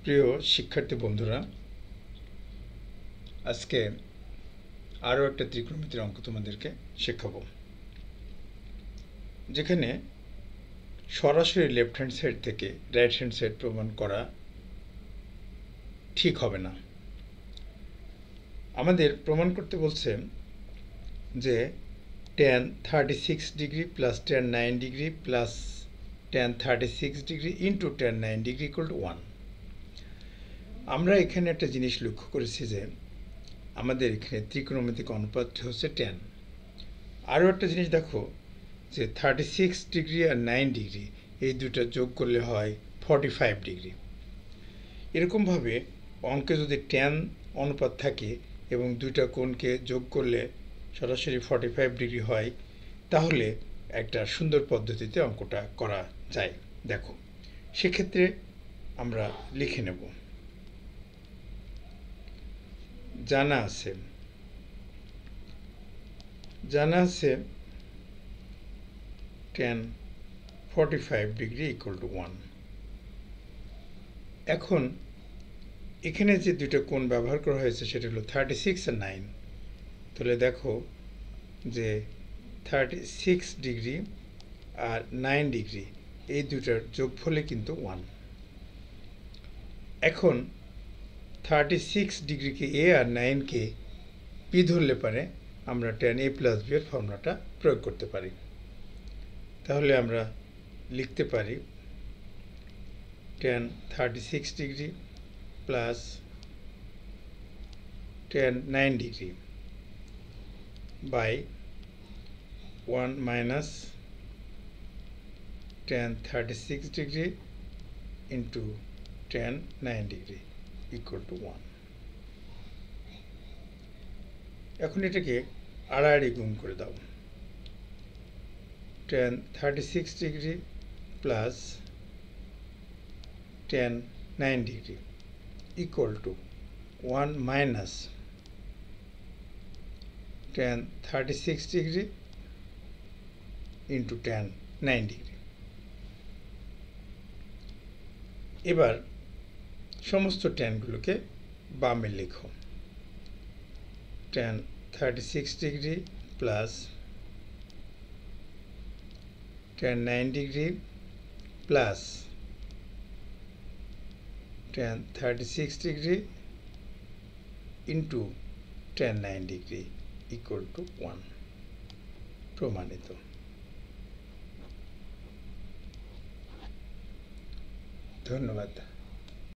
প্রিয় শিক্ষার্থী বন্ধুরা, আজকে আরও একটা ত্রিকোণমিতির অঙ্ক তোমাদেরকে শেখাবো, যেখানে সরাসরি লেফট হ্যান্ড সাইড থেকে রাইট হ্যান্ড সাইড প্রমাণ করা ঠিক হবে না। আমাদের প্রমাণ করতে বলছে যে tan 36 degree plus tan 9 degree plus tan 36 degree into tan 9 degree equal to 1। আমরা এখানে একটা জিনিস লক্ষ্য করেছি যে আমাদের এখানে ত্রিকোণমিতিক অনুপাতটি হচ্ছে tan। আরও একটা জিনিস দেখো যে 36 ডিগ্রি আর 9 ডিগ্রি এই দুটো যোগ করলে হয় 45 ডিগ্রি। এরকমভাবে অঙ্কে যদি tan অনুপাত থাকে এবং দুইটা কোণকে যোগ করলে সরাসরি 45 ডিগ্রি হয়, তাহলে একটা সুন্দর পদ্ধতিতে অঙ্কটা করা যায়। দেখো, সেক্ষেত্রে আমরা লিখে নেব। জানা আছে tan 45 ডিগ্রি ইকুয়াল টু 1। এখন এখানে যে দুটো কোণ ব্যবহার করা হয়েছে সেটা হলো 36 আর 9। তাহলে দেখো যে 36 ডিগ্রি আর 9 ডিগ্রি এই দুটার যোগফলে কিন্তু 1। এখন 36 ডিগ্রিকে এ আর 9কে পি ধরলে পারে আমরা tan a প্লাস বি এর ফর্মুলাটা প্রয়োগ করতে পারি। তাহলে আমরা লিখতে পারি tan 36 degree plus tan 9 degree by 1 minus tan 36 degree into tan 9 degree equal to 1। এখন এটাকে আড়াআড়ি গুণ করে দাও। tan 36 degree plus tan 9 degree equal to 1 minus tan 36 degree into tan 9 degree. এবার সমস্ত ট্যানগুলোকে বামে লিখো। tan 36 degree plus tan 9 degree plus tan 36 degree into tan 9 degree equal to 1। প্রমাণিত। ধন্যবাদ।